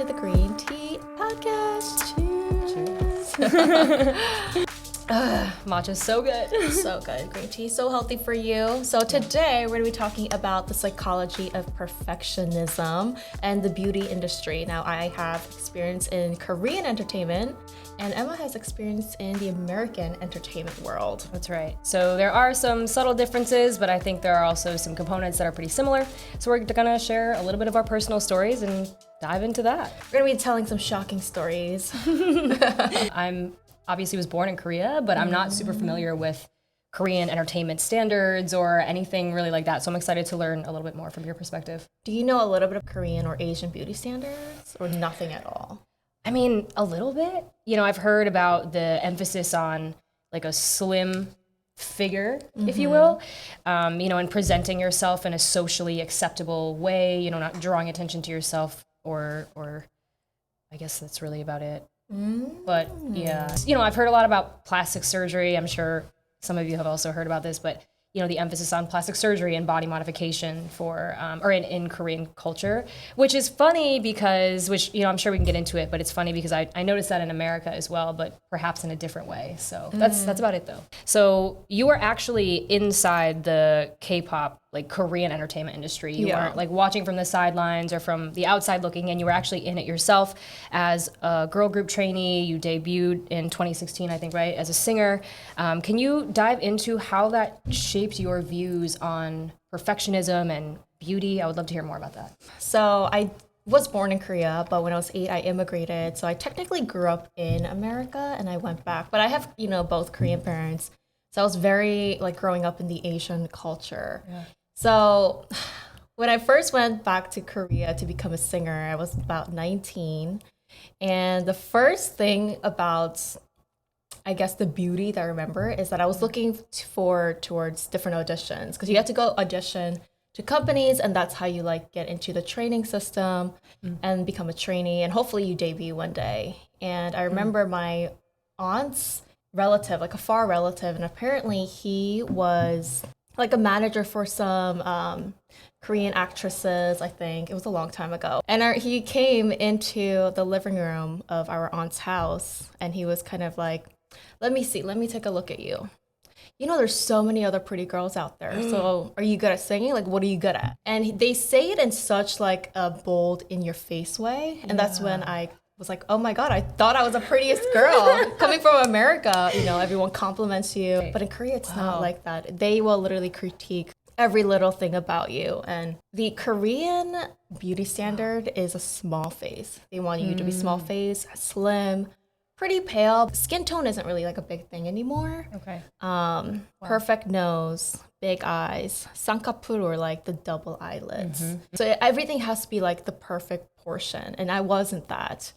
to the Green Tea Podcast. Cheers. Matcha's so good. So good. Green tea, so healthy for you. So today we're going to be talking about the psychology of perfectionism and the beauty industry. Now, I have experience in Korean entertainment, and Emma has experience in the American entertainment world. That's right. So there are some subtle differences, but I think there are also some components that are pretty similar. So we're gonna share a little bit of our personal stories and dive into that. We're going to be telling some shocking stories. I'm obviously was born in Korea, but I'm not super familiar with Korean entertainment standards or anything really like that. So I'm excited to learn a little bit more from your perspective. Do you know a little bit of Korean or Asian beauty standards, or nothing at all? I mean, a little bit. You know, I've heard about the emphasis on like a slim figure, if you will, you know, and presenting yourself in a socially acceptable way, you know, not drawing attention to yourself or I guess that's really about it. But yeah, you know, I've heard a lot about plastic surgery. I'm sure some of you have also heard about this, but you know, the emphasis on plastic surgery and body modification for, or in Korean culture, which is funny because, you know, I'm sure we can get into it, but it's funny because I noticed that in America as well, but perhaps in a different way. So that's about it though. So you were actually inside the K-pop, like Korean entertainment industry. You weren't like watching from the sidelines or from the outside looking in. You were actually in it yourself as a girl group trainee. You debuted in 2016, I think, right, as a singer. Can you dive into how that shaped your views on perfectionism and beauty? I would love to hear more about that. So I was born in Korea, but when I was 8, I immigrated. So I technically grew up in America and I went back. But I have, you know, both Korean parents. So I was very like growing up in the Asian culture. Yeah. So when I first went back to Korea to become a singer, I was about 19. And the first thing about, I guess, the beauty that I remember is that I was looking towards different auditions, because you have to go audition to companies, and that's how you like get into the training system and become a trainee, and hopefully you debut one day. And I remember my aunt's relative, like a far relative, and apparently he was like a manager for some Korean actresses, I think. It was a long time ago. And he came into the living room of our aunt's house, and he was kind of like, let me take a look at you. You know, there's so many other pretty girls out there. So are you good at singing? Like, what are you good at? And they say it in such like a bold, in your face way. And that's when I was like, oh my God, I thought I was the prettiest girl. Coming from America, you know, everyone compliments you. But in Korea, it's not like that. They will literally critique every little thing about you. And the Korean beauty standard is a small face. They want you to be small face, slim, pretty pale. Skin tone isn't really like a big thing anymore. Okay. Perfect nose, big eyes, 쌍꺼풀, or like the double eyelids. So everything has to be like the perfect portion, and I wasn't that.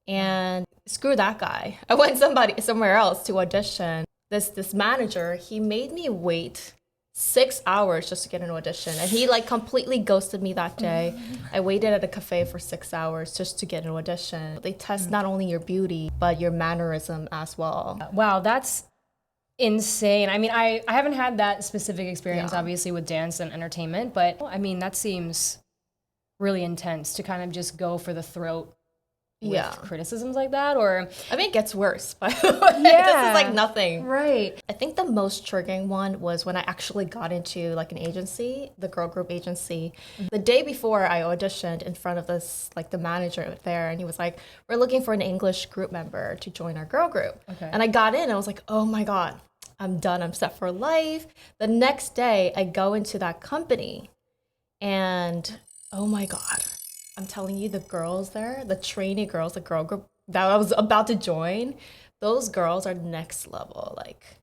And screw that guy. I went somewhere else to audition. This manager, he made me wait 6 hours just to get an audition, and he like completely ghosted me that day. I waited at a cafe for 6 hours just to get an audition. They test not only your beauty but your mannerism as well. Wow, that's insane. I mean, I haven't had that specific experience obviously with dance and entertainment, but I mean, that seems really intense to kind of just go for the throat with criticisms like that. Or I mean, it gets worse, by the way. This is like nothing. Right. I think the most triggering one was when I actually got into like an agency, the girl group agency. The day before, I auditioned in front of this, like the manager there, and he was like, we're looking for an English group member to join our girl group. Okay. And I got in and I was like, oh my God, I'm done. I'm set for life. The next day, I go into that company and oh my God, I'm telling you, the girls there, the trainee girls, the girl group that I was about to join, those girls are next level. Like,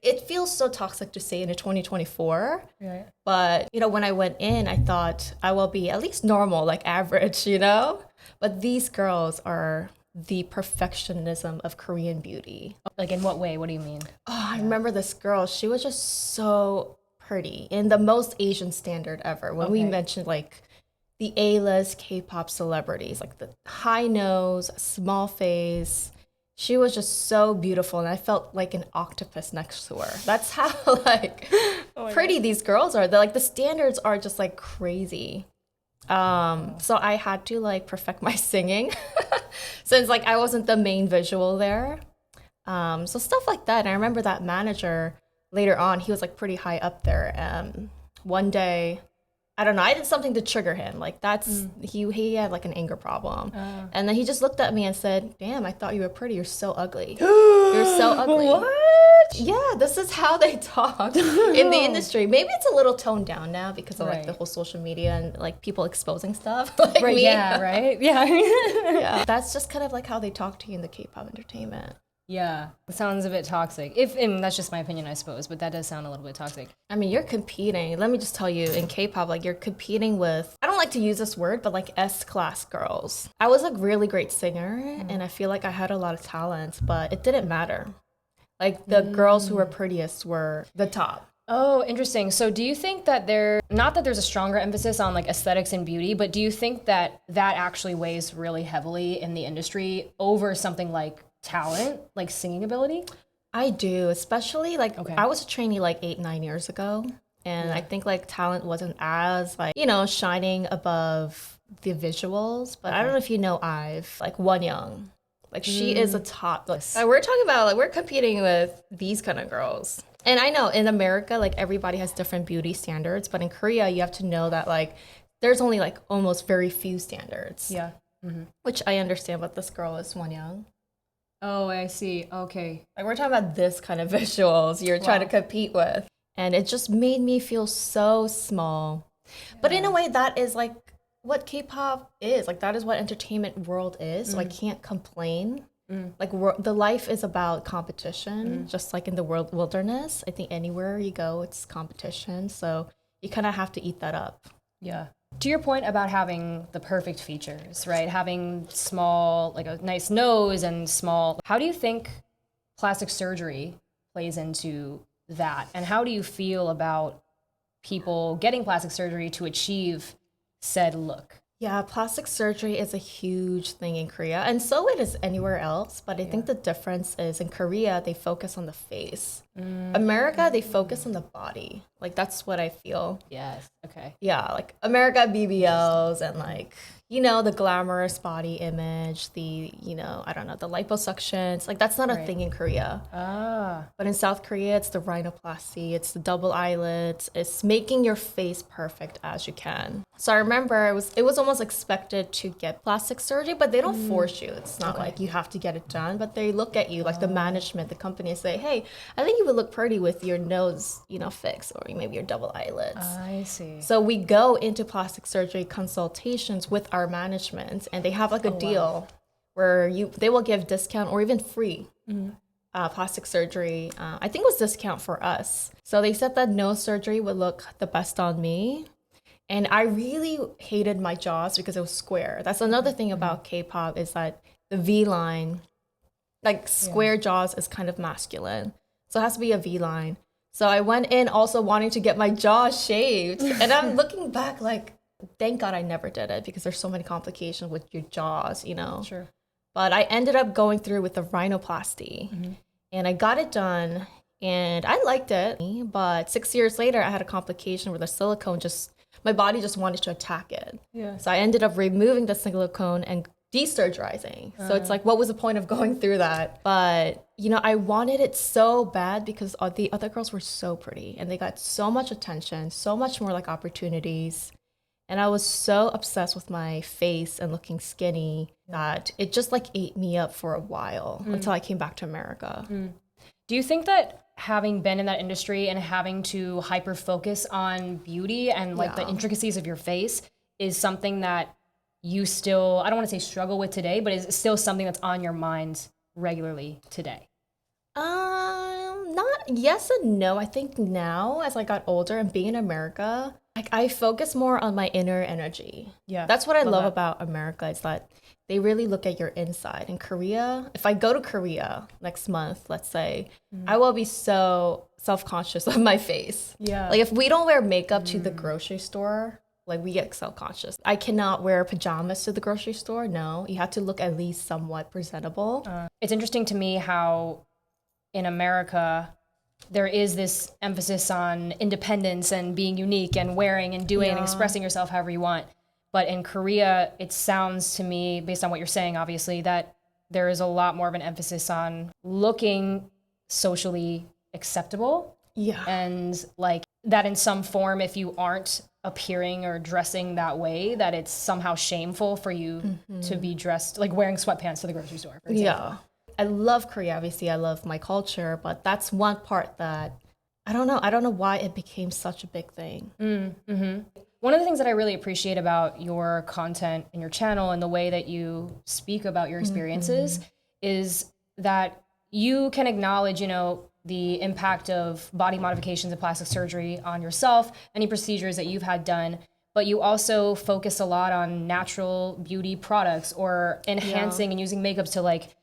it feels so toxic to say in 2024. Right. But, you know, when I went in, I thought I will be at least normal, like average, you know? But these girls are the perfectionism of Korean beauty. Like, in what way? What do you mean? Oh, I remember this girl. She was just so pretty in the most Asian standard ever. When we mentioned like the A-list K-pop celebrities, like the high nose, small face, she was just so beautiful, and I felt like an octopus next to her. That's how like pretty these girls are. They're like, the standards are just like crazy. So I had to like perfect my singing since like I wasn't the main visual there. So stuff like that. And I remember that manager later on, he was like pretty high up there. One day, I don't know, I did something to trigger him. Like that's he had like an anger problem. And then he just looked at me and said, "Damn, I thought you were pretty. You're so ugly. You're so ugly." What? Yeah, this is how they talk in the industry. Maybe it's a little toned down now because of like the Right. whole social media and like people exposing stuff like Right, me. yeah, right? Yeah. Yeah. That's just kind of like how they talk to you in the K-pop entertainment. Yeah. It sounds a bit toxic. And that's just my opinion, I suppose, but that does sound a little bit toxic. I mean, you're competing. Let me just tell you, in K-pop, like you're competing with, I don't like to use this word, but like S-class girls. I was a really great singer and I feel like I had a lot of talent, but it didn't matter. Like the girls who were prettiest were the top. Oh, interesting. So do you think that not that there's a stronger emphasis on like aesthetics and beauty, but do you think that that actually weighs really heavily in the industry over something like talent, like singing ability? I do, especially like Okay. I was a trainee like 8, 9 years ago. And I think like talent wasn't as like, shining above the visuals. But I don't know if you know Ive, like One Young. Like she is a top. Like, we're talking about like we're competing with these kind of girls. And I know in America, like everybody has different beauty standards, but in Korea, you have to know that like there's only like almost very few standards. Yeah. Which I understand, but this girl is One Young. Oh, I see. Okay. Like we're talking about this kind of visuals you're trying to compete with. And it just made me feel so small. But in a way, that is like what K-pop is. Like that is what entertainment world is. So I can't complain. Like the life is about competition, just like in the world wilderness. I think anywhere you go, it's competition. So you kind of have to eat that up. Yeah. To your point about having the perfect features, right? Having small, like a nice nose and small. How do you think plastic surgery plays into that? And how do you feel about people getting plastic surgery to achieve said look? Yeah, plastic surgery is a huge thing in Korea, and so it is anywhere else. But I think the difference is in Korea, they focus on the face. America, they focus on the body. Like, that's what I feel. Yes. Okay. Yeah, like America BBLs and like, the glamorous body image, I don't know, the liposuctions. Like, that's not a thing in Korea. Ah. But in South Korea, it's the rhinoplasty, it's the double eyelids, it's making your face perfect as you can. So I remember it was almost expected to get plastic surgery, but they don't force you. It's not like you have to get it done, but they look at you, like the management, the company say, hey, I think you would look pretty with your nose, fixed, or maybe your double eyelids. I see. So we go into plastic surgery consultations with our management, and they have like a deal where they will give discount or even free plastic surgery. I think it was discount for us. So they said that nose surgery would look the best on me. And I really hated my jaws because it was square. That's another thing about K-pop is that the V line, like square jaws is kind of masculine. So it has to be a V line. So I went in also wanting to get my jaw shaved. And I'm looking back like, thank God I never did it because there's so many complications with your jaws, Sure. But I ended up going through with the rhinoplasty and I got it done and I liked it. But 6 years later, I had a complication where the silicone my body just wanted to attack it. Yeah. So I ended up removing the silicone and desurgerizing. So it's like, what was the point of going through that? But, I wanted it so bad because the other girls were so pretty and they got so much attention, so much more like opportunities. And I was so obsessed with my face and looking skinny that it just like ate me up for a while until I came back to America. Do you think that having been in that industry and having to hyper focus on beauty and like the intricacies of your face is something that you still, I don't want to say struggle with today, but is it still something that's on your mind regularly today? Not yes and no. I think now as I got older and being in America, like I focus more on my inner energy. Yeah. That's what I love that. about America is that they really look at your inside. In Korea, if I go to Korea next month, let's say, I will be so self-conscious of my face. Yeah. Like if we don't wear makeup to the grocery store, like we get self-conscious. I cannot wear pajamas to the grocery store. No, you have to look at least somewhat presentable. It's interesting to me how in America, there is this emphasis on independence and being unique and wearing and doing and expressing yourself however you want. But in Korea, it sounds to me, based on what you're saying, obviously, that there is a lot more of an emphasis on looking socially acceptable. Yeah. And like that in some form, if you aren't appearing or dressing that way, that it's somehow shameful for you to be dressed, like wearing sweatpants to the grocery store, for example. Yeah. I love Korea. Obviously, I love my culture, but that's one part that I don't know. I don't know why it became such a big thing. One of the things that I really appreciate about your content and your channel and the way that you speak about your experiences is that you can acknowledge, you know, the impact of body modifications and plastic surgery on yourself, any procedures that you've had done, but you also focus a lot on natural beauty products or enhancing and using makeups to like,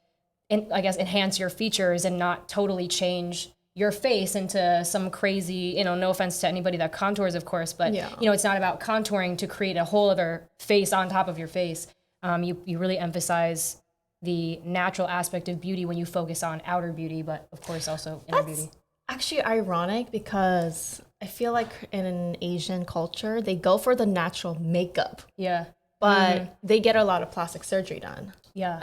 I guess, enhance your features and not totally change your face into some crazy, you know, no offense to anybody that contours, of course, but, you know, it's not about contouring to create a whole other face on top of your face. You really emphasize the natural aspect of beauty when you focus on outer beauty, but of course also inner beauty. Actually ironic because I feel like in an Asian culture, they go for the natural makeup. Yeah. But they get a lot of plastic surgery done. Yeah.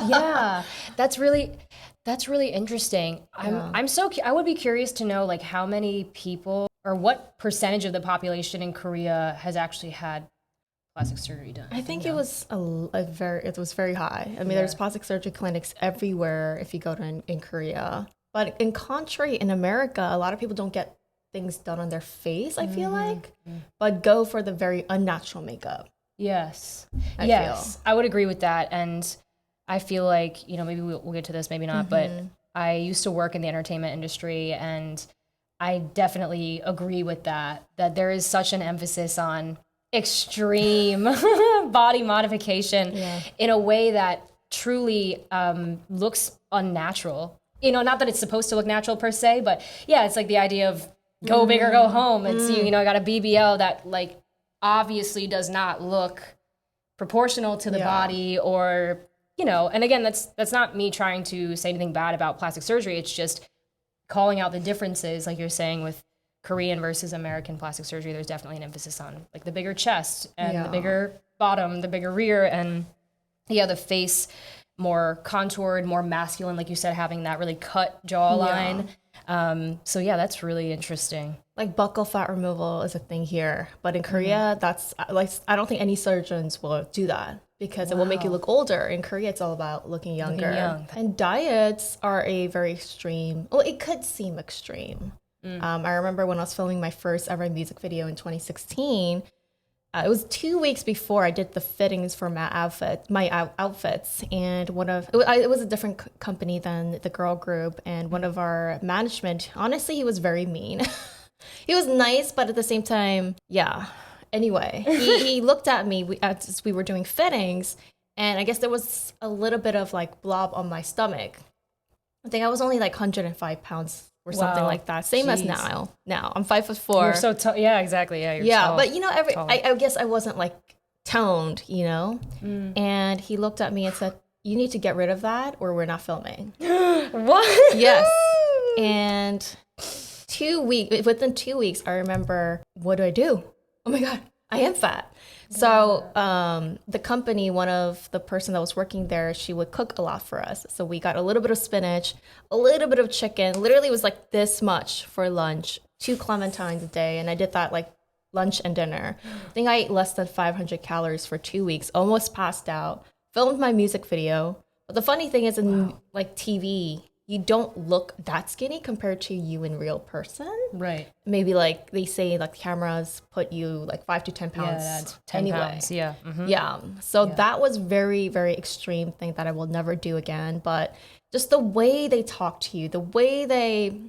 Yeah. That's really interesting. I would be curious to know like how many people or what percentage of the population in Korea has actually had plastic surgery done. I think it was it was very high. I mean, there's plastic surgery clinics everywhere if you go to in Korea. But in contrary, in America, a lot of people don't get things done on their face, I feel like, but go for the very unnatural makeup. Yes. Feel. I would agree with that. And I feel like, you know, maybe we'll get to this, maybe not, but I used to work in the entertainment industry and I definitely agree with that there is such an emphasis on extreme body modification in a way that truly looks unnatural. You know, not that it's supposed to look natural per se, but yeah, it's like the idea of go big or go home. It's, you know, I got a BBL that like obviously does not look proportional to the body or, you know, and again, that's not me trying to say anything bad about plastic surgery. It's just calling out the differences, like you're saying with Korean versus American plastic surgery. There's definitely an emphasis on like the bigger chest and the bigger bottom, the bigger rear, and the face more contoured, more masculine, like you said, having that really cut jawline. So yeah, that's really interesting. Like buccal fat removal is a thing here, but in Korea, that's like, I don't think any surgeons will do that because it will make you look older. In Korea, it's all about looking younger. And diets are a very extreme, well, it could seem extreme. I remember when I was filming my first ever music video in 2016, it was 2 weeks before I did the fittings for my outfits, and it was a different company than the girl group, and one of our management, honestly, he was very mean. He was nice, but at the same time, yeah. Anyway, he looked at me as we were doing fittings, and I guess there was a little bit of like blob on my stomach. I think I was only like 105 pounds or something like that. Same as now. Now I'm 5'4". You're so tall. Yeah, exactly. Yeah, you're yeah. tall. But you know, I guess I wasn't like toned, you know. And he looked at me and said, "You need to get rid of that, or we're not filming." What? Yes. And within 2 weeks, I remember, what do I do? Oh my God, I am fat. So the company, one of the person that was working there, she would cook a lot for us. So we got a little bit of spinach, a little bit of chicken. Literally it was like this much for lunch, 2 clementines a day. And I did that like lunch and dinner. I think I ate less than 500 calories for 2 weeks, almost passed out, filmed my music video. But the funny thing is in like TV, you don't look that skinny compared to you in real person. Right. Maybe like they say like cameras put you like 5 to 10 pounds. Yeah, that's 10 pounds. Yeah. Yeah. So that was very, very extreme thing that I will never do again. But just the way they talk to you, the way they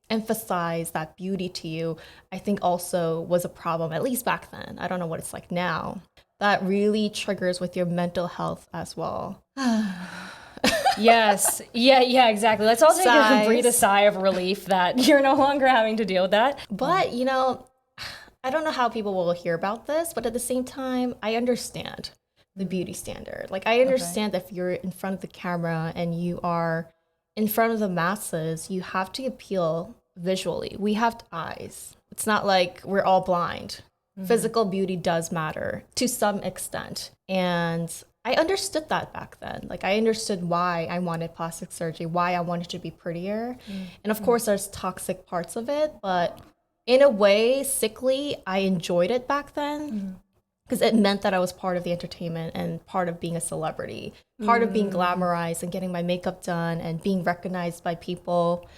emphasize that beauty to you, I think also was a problem, at least back then. I don't know what it's like now. That really triggers with your mental health as well. Yes. Yeah, exactly. Let's all breathe a sigh of relief that you're no longer having to deal with that. But, you know, I don't know how people will hear about this, but at the same time, I understand the beauty standard. Like, I understand that if you're in front of the camera and you are in front of the masses, you have to appeal visually. We have eyes. It's not like we're all blind. physical beauty does matter to some extent. And I understood that back then. Like I understood why I wanted plastic surgery, why I wanted to be prettier. And of course there's toxic parts of it, but in a way, sickly, I enjoyed it back then because it meant that I was part of the entertainment and part of being a celebrity, part of being glamorized and getting my makeup done and being recognized by people.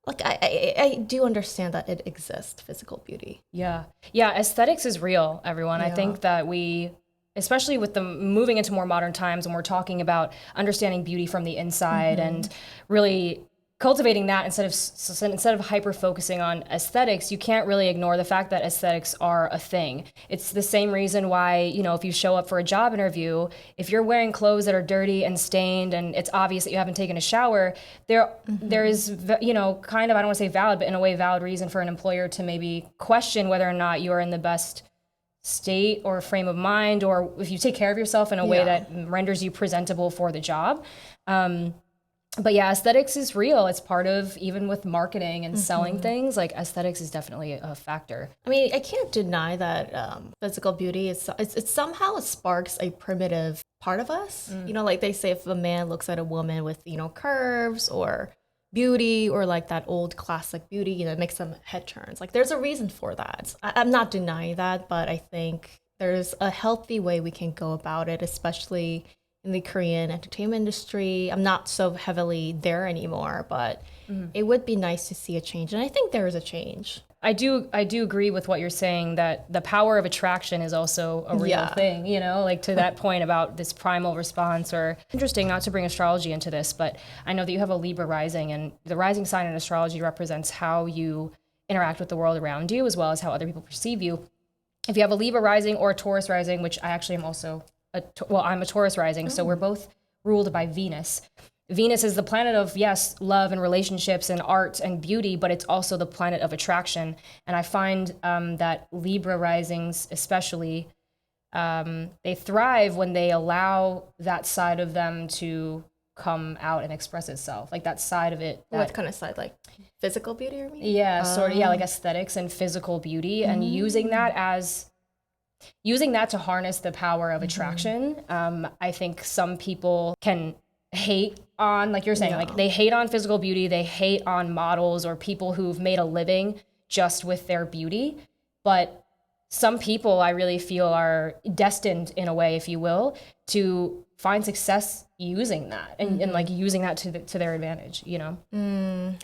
Like I do understand that it exists, physical beauty. Yeah. Yeah. Aesthetics is real, everyone. I Yeah. think that we, especially with the moving into more modern times when we're talking about understanding beauty from the inside and really cultivating that instead of hyper focusing on aesthetics, you can't really ignore the fact that aesthetics are a thing. It's the same reason why, you know, if you show up for a job interview, if you're wearing clothes that are dirty and stained and it's obvious that you haven't taken a shower, there is, you know, kind of, I don't want to say valid, but in a way valid reason for an employer to maybe question whether or not you're in the best state or frame of mind, or if you take care of yourself in a way that renders you presentable for the job. But yeah, aesthetics is real. It's part of, even with marketing and selling things, like aesthetics is definitely a factor. I mean, I can't deny that physical beauty is it somehow sparks a primitive part of us. You know, like they say, if a man looks at a woman with, you know, curves or beauty or like that old classic beauty, you know, it makes them head turns. Like there's a reason for that. I'm not denying that, but I think there's a healthy way we can go about it, especially in the Korean entertainment industry. I'm not so heavily there anymore, but it would be nice to see a change. And I think there is a change. I do agree with what you're saying, that the power of attraction is also a real thing, you know, like to that point about this primal response. Or interesting, not to bring astrology into this, but I know that you have a Libra rising, and the rising sign in astrology represents how you interact with the world around you as well as how other people perceive you. If you have a Libra rising or a Taurus rising, which I actually am also I'm a Taurus rising, so we're both ruled by Venus. Venus is the planet of, yes, love and relationships and art and beauty, but it's also the planet of attraction. And I find that Libra risings especially, they thrive when they allow that side of them to come out and express itself, like that side of it. What kind of side? Like physical beauty, or mean? Yeah, sort of, yeah, like aesthetics and physical beauty, and using that to harness the power of attraction. I think some people can hate on, like you're saying, like they hate on physical beauty, they hate on models or people who've made a living just with their beauty. But some people I really feel are destined, in a way, if you will, to find success using that and like using that to their advantage, you know?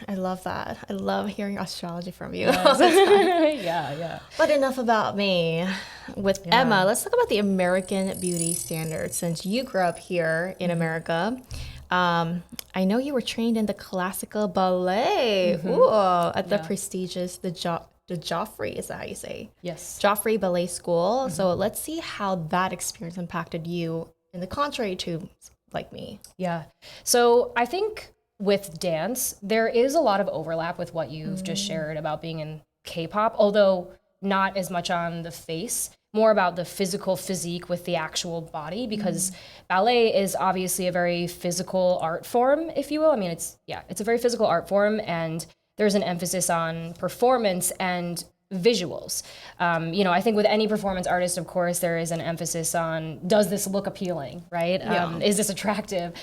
I love that. I love hearing astrology from you. Yeah. But enough about me. With Emma, let's talk about the American beauty standards. Since you grew up here in America, I know you were trained in the classical ballet at the prestigious, the Joffrey, is that how you say? Yes. Joffrey Ballet School. So let's see how that experience impacted you, in the contrary to like me. Yeah. So I think with dance, there is a lot of overlap with what you've just shared about being in K-pop, although not as much on the face, more about the physical physique with the actual body, because ballet is obviously a very physical art form, if you will. I mean, it's a very physical art form, and there's an emphasis on performance and visuals. You know, I think with any performance artist, of course, there is an emphasis on, does this look appealing, right? Is this attractive?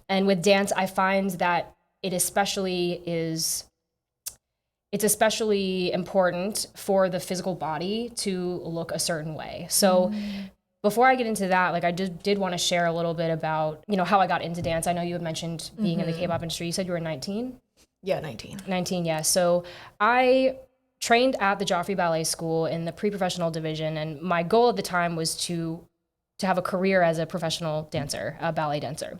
And with dance, I find that it's especially important for the physical body to look a certain way. So before I get into that, like I did want to share a little bit about, you know, how I got into dance. I know you had mentioned being in the K-pop industry. You said you were 19? Yeah, 19. 19, yeah. So I trained at the Joffrey Ballet School in the pre-professional division, and my goal at the time was to have a career as a professional dancer, a ballet dancer.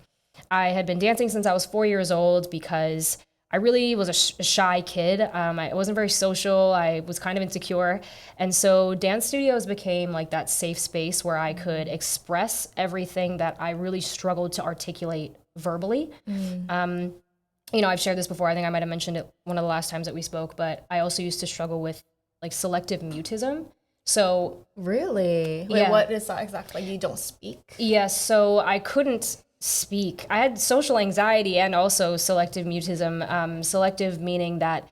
I had been dancing since I was 4 years old because I really was a shy kid. I wasn't very social. I was kind of insecure. And so dance studios became like that safe space where I could express everything that I really struggled to articulate verbally. You know, I've shared this before. I think I might have mentioned it one of the last times that we spoke, but I also used to struggle with like selective mutism. So really? Wait, what is that exactly? You don't speak? Yes. So I couldn't speak. I had social anxiety and also selective mutism. Selective meaning that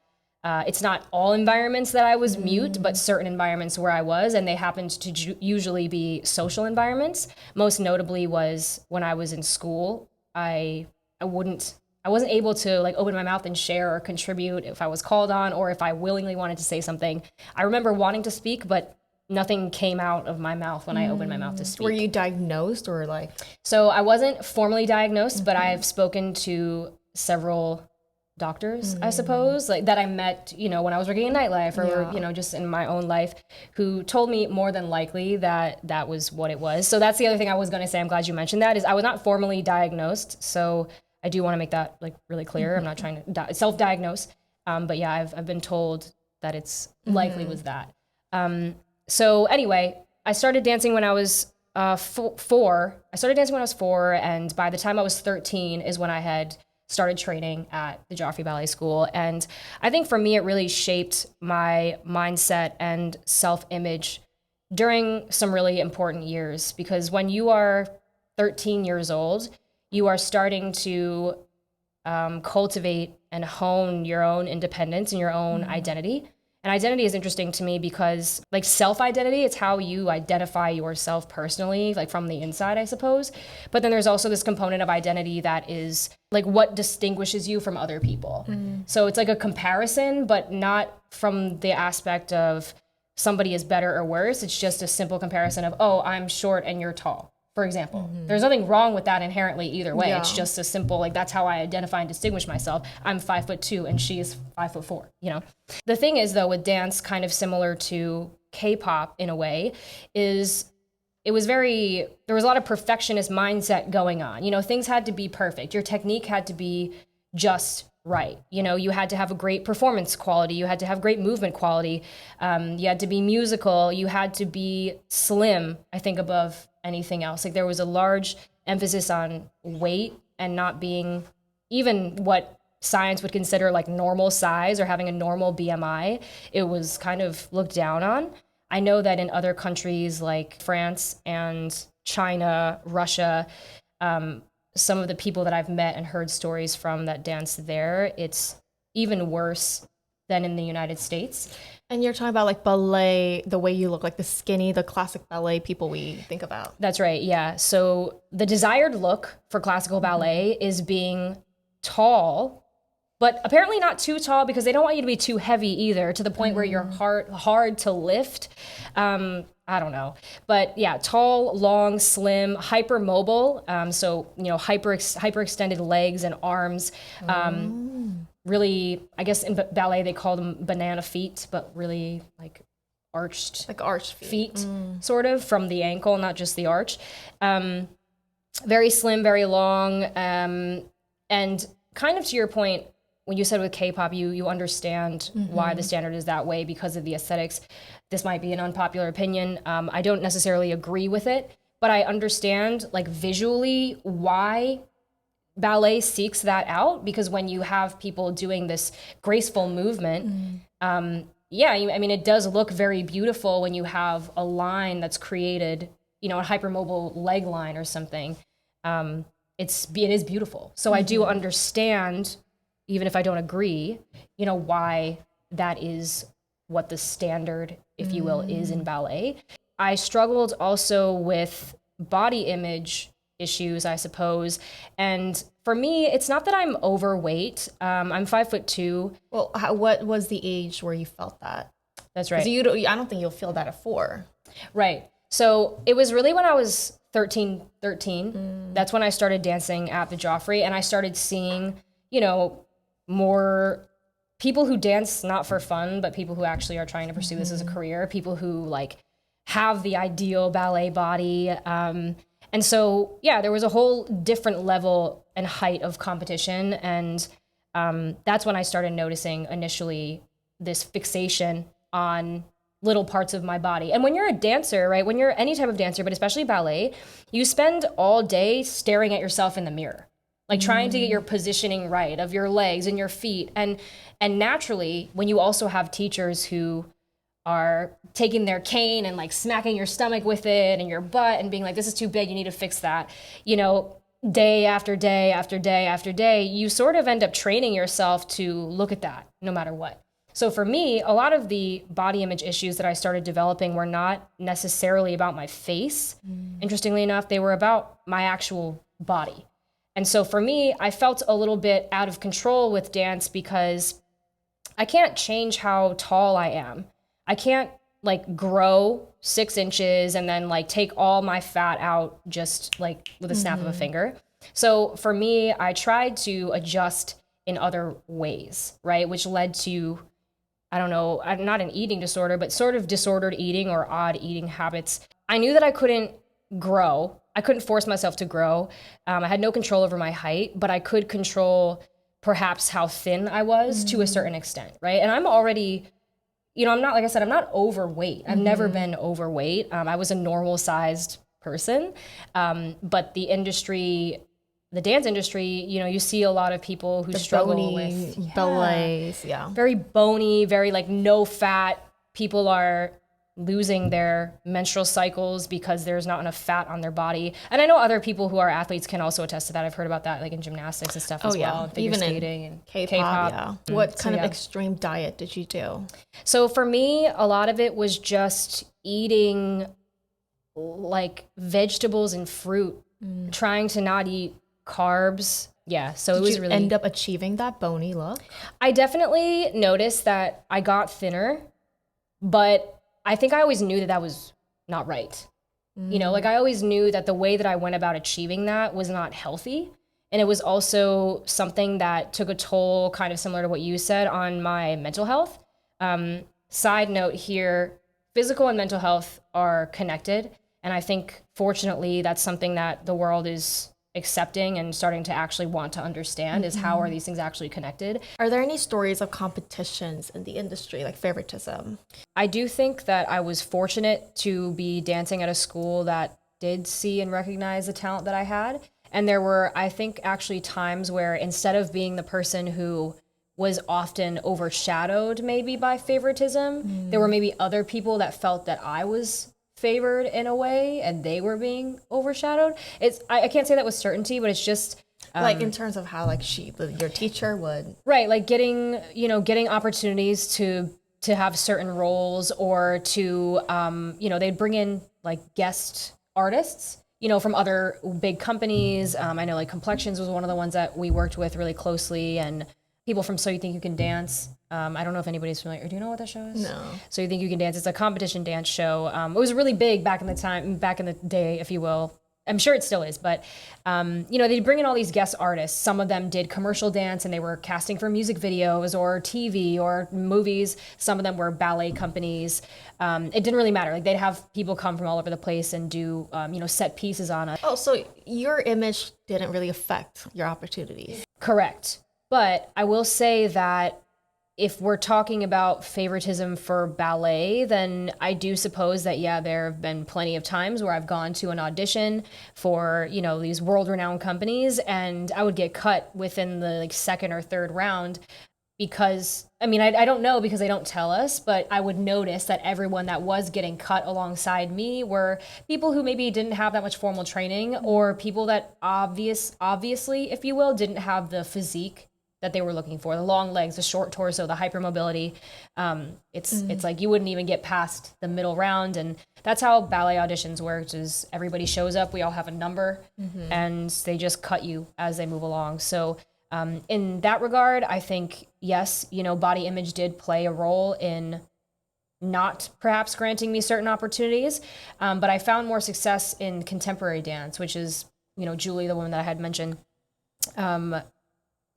It's not all environments that I was mute, but certain environments where I was, and they happened to usually be social environments. Most notably was when I was in school. I wasn't able to like open my mouth and share or contribute if I was called on or if I willingly wanted to say something. I remember wanting to speak, but nothing came out of my mouth when I opened my mouth to speak. Were you diagnosed or like? So I wasn't formally diagnosed, but I've spoken to several doctors, I suppose, like that I met, when I was working in nightlife or, just in my own life, who told me more than likely that that was what it was. So that's the other thing I was going to say. I'm glad you mentioned that, is I was not formally diagnosed. So I do want to make that like really clear. I'm not trying to self-diagnose. But yeah, I've been told that it's likely was that. So anyway, I started dancing when I was 4. I started dancing when I was 4, and by the time I was 13 is when I had started training at the Joffrey Ballet School. And I think for me, it really shaped my mindset and self-image during some really important years, because when you are 13 years old, you are starting to cultivate and hone your own independence and your own identity. And identity is interesting to me because like self-identity, it's how you identify yourself personally, like from the inside, I suppose. But then there's also this component of identity that is like what distinguishes you from other people. So it's like a comparison, but not from the aspect of somebody is better or worse. It's just a simple comparison of, oh, I'm short and you're tall, for example. There's nothing wrong with that inherently either way. It's just a simple, like, that's how I identify and distinguish myself. I'm 5'2" and she is 5'4", The thing is, though, with dance, kind of similar to K-pop in a way, is there was a lot of perfectionist mindset going on. Things had to be perfect. Your technique had to be just right. You had to have a great performance quality. You had to have great movement quality. You had to be musical. You had to be slim, I think, above anything else. Like there was a large emphasis on weight and not being even what science would consider like normal size or having a normal BMI. It was kind of looked down on. I know that in other countries like France and China, Russia, some of the people that I've met and heard stories from that dance there, it's even worse than in the United States. And you're talking about like ballet, the way you look, like the classic ballet people we think about. That's right, yeah. So the desired look for classical ballet is being tall, but apparently not too tall because they don't want you to be too heavy either, to the point where you're hard to lift. I don't know. But yeah, tall, long, slim, hypermobile. So, hyperextended legs and arms. Really, I guess in ballet they call them banana feet, but really like arched feet, sort of, from the ankle, not just the arch. Very slim, very long. And kind of to your point, when you said with K-pop, you understand why the standard is that way because of the aesthetics. This might be an unpopular opinion. I don't necessarily agree with it, but I understand like visually why ballet seeks that out, because when you have people doing this graceful movement, it does look very beautiful when you have a line that's created, a hypermobile leg line or something. It is beautiful. So I do understand, even if I don't agree, why that is what the standard, if you will, is in ballet. I struggled also with body image issues, I suppose. And for me, it's not that I'm overweight. I'm 5'2". Well, what was the age where you felt that? That's right. I don't think you'll feel that at 4. Right. So it was really when I was 13. That's when I started dancing at the Joffrey, and I started seeing, more people who dance not for fun, but people who actually are trying to pursue this as a career, people who like have the ideal ballet body. And so, yeah, there was a whole different level and height of competition. And that's when I started noticing initially this fixation on little parts of my body. And when you're a dancer, right, when you're any type of dancer, but especially ballet, you spend all day staring at yourself in the mirror, like trying to get your positioning right of your legs and your feet. And naturally, when you also have teachers who are taking their cane and like smacking your stomach with it and your butt and being like, this is too big, you need to fix that, day after day after day after day, you sort of end up training yourself to look at that no matter what. So for me, a lot of the body image issues that I started developing were not necessarily about my face. Interestingly enough, they were about my actual body. And so for me, I felt a little bit out of control with dance because I can't change how tall I am. I can't like grow 6 inches and then like take all my fat out just like with a snap of a finger. So for me, I tried to adjust in other ways, right? Which led to, I don't know, not an eating disorder, but sort of disordered eating or odd eating habits. I knew that I couldn't grow. I couldn't force myself to grow. I had no control over my height, but I could control perhaps how thin I was to a certain extent, right? And I'm already, I'm not, like I said, I'm not overweight. I've never been overweight. I was a normal sized person. But the dance industry, you see a lot of people who struggle with ballets, very bony, very like no fat. People are losing their menstrual cycles because there's not enough fat on their body. And I know other people who are athletes can also attest to that. I've heard about that like in gymnastics and stuff as well, and figure even skating in and K-pop. What kind of yeah. extreme diet did you do? So for me, a lot of it was just eating like vegetables and fruit, trying to not eat carbs. Yeah, so Did it was you really end up achieving that bony look? I definitely noticed that I got thinner, but I think I always knew that that was not right. Like I always knew that the way that I went about achieving that was not healthy. And it was also something that took a toll, kind of similar to what you said, on my mental health. Side note here, physical and mental health are connected. And I think, fortunately, that's something that the world is accepting and starting to actually want to understand is how are these things actually connected. Are there any stories of competitions in the industry, like favoritism? I do think that I was fortunate to be dancing at a school that did see and recognize the talent that I had. And there were, I think, actually times where instead of being the person who was often overshadowed maybe by favoritism, there were maybe other people that felt that I was favored in a way and they were being overshadowed. I can't say that with certainty, but it's just like in terms of how like your teacher would right, like getting opportunities to have certain roles or to they'd bring in like guest artists from other big companies. I know like Complexions was one of the ones that we worked with really closely, and people from So You Think You Can Dance. I don't know if anybody's familiar. Do you know what that show is? No. So You Think You Can Dance. It's a competition dance show. It was really big back in the day, if you will. I'm sure it still is, but they'd bring in all these guest artists. Some of them did commercial dance, and they were casting for music videos or TV or movies. Some of them were ballet companies. It didn't really matter. Like they'd have people come from all over the place and do set pieces on it. Oh, so your image didn't really affect your opportunities. Correct. But I will say that if we're talking about favoritism for ballet, then I do suppose that, there have been plenty of times where I've gone to an audition for, these world-renowned companies, and I would get cut within the second or third round because, I don't know because they don't tell us, but I would notice that everyone that was getting cut alongside me were people who maybe didn't have that much formal training, or people that obviously, if you will, didn't have the physique that they were looking for, the long legs, the short torso, the hypermobility. It's like you wouldn't even get past the middle round. And that's how ballet auditions work, is everybody shows up, we all have a number, and they just cut you as they move along. So in that regard, I think, yes, body image did play a role in not perhaps granting me certain opportunities. But I found more success in contemporary dance, which is, Julie, the woman that I had mentioned.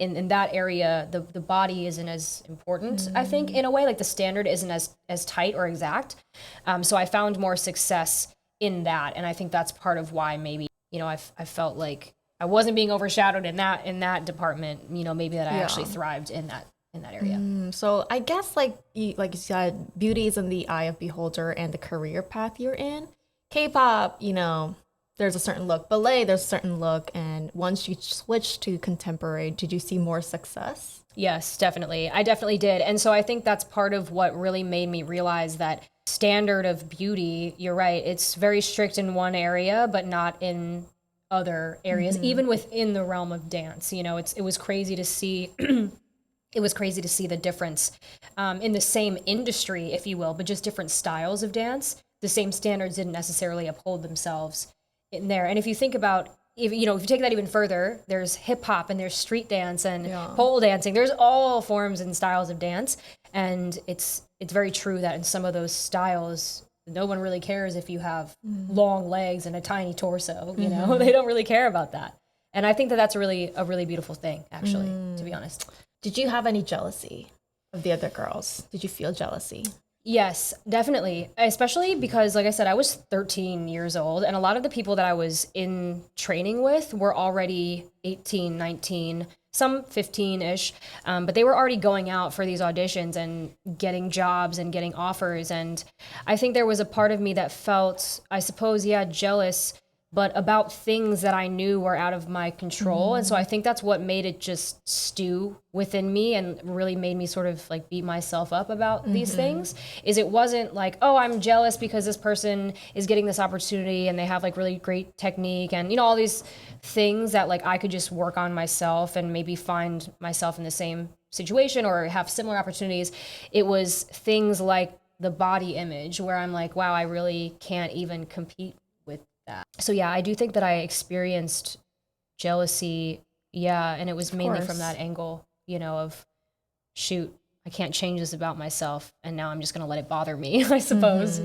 In that area, the body isn't as important, I think, in a way. Like the standard isn't as tight or exact. So I found more success in that. And I think that's part of why maybe, I felt like I wasn't being overshadowed in that department, maybe that I actually thrived in that area. So I guess like you said, beauty is in the eye of beholder and the career path you're in. K-pop, there's a certain look. Ballet, there's a certain look. And once you switch to contemporary, did you see more success? Yes, definitely. I definitely did. And so I think that's part of what really made me realize that standard of beauty, you're right, it's very strict in one area, but not in other areas, even within the realm of dance. It was crazy to see it was crazy to see the difference in the same industry, if you will, but just different styles of dance. The same standards didn't necessarily uphold themselves in there. And if you think about, if you take that even further, there's hip hop and there's street dance and pole dancing. There's all forms and styles of dance, and it's very true that in some of those styles, no one really cares if you have long legs and a tiny torso. You know, they don't really care about that. And I think that that's a really beautiful thing, actually, to be honest. Did you have any jealousy of the other girls? Did you feel jealousy? Yes, definitely. Especially because, like I said, I was 13 years old, and a lot of the people that I was in training with were already 18, 19, some 15-ish, but they were already going out for these auditions and getting jobs and getting offers. And I think there was a part of me that felt, I suppose, jealous, but about things that I knew were out of my control. And so I think that's what made it just stew within me and really made me sort of like beat myself up about these things. Is it wasn't like, oh, I'm jealous because this person is getting this opportunity and they have like really great technique and, all these things that like I could just work on myself and maybe find myself in the same situation or have similar opportunities. It was things like the body image where I'm like, wow, I really can't even compete with that. So yeah, I do think that I experienced jealousy. Yeah. And it was mainly from that angle, of shoot, I can't change this about myself. And now I'm just going to let it bother me, I suppose,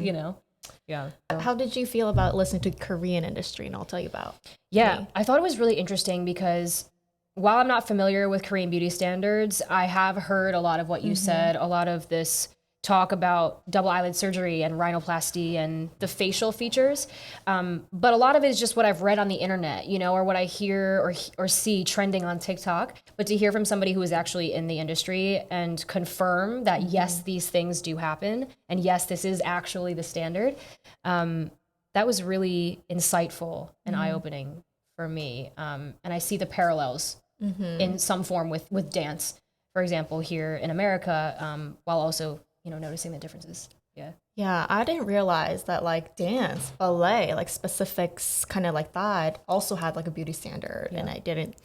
Yeah. How did you feel about listening to Korean industry? And I'll tell you about. Yeah. me. I thought it was really interesting because while I'm not familiar with Korean beauty standards, I have heard a lot of what you said, a lot of this talk about double eyelid surgery and rhinoplasty and the facial features. But a lot of it is just what I've read on the internet, or what I hear or see trending on TikTok. But to hear from somebody who is actually in the industry and confirm that, yes, these things do happen. And yes, this is actually the standard. That was really insightful and eye-opening for me. And I see the parallels in some form with dance, for example, here in America, while also noticing the differences. Yeah. Yeah, I didn't realize that like dance, ballet, like specifics kind of like that also had like a beauty standard. And I didn't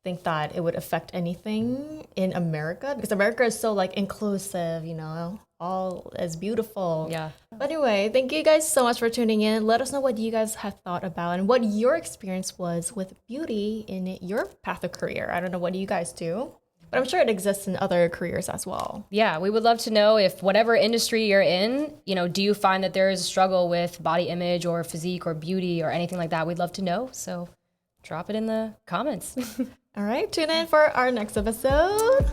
think that it would affect anything in America because America is so like inclusive, all is beautiful. Yeah. But anyway, thank you guys so much for tuning in. Let us know what you guys have thought about and what your experience was with beauty in your path of career. I don't know, what do you guys do? But I'm sure it exists in other careers as well. Yeah, we would love to know if whatever industry you're in, do you find that there is a struggle with body image or physique or beauty or anything like that? We'd love to know. So drop it in the comments. All right, tune in for our next episode.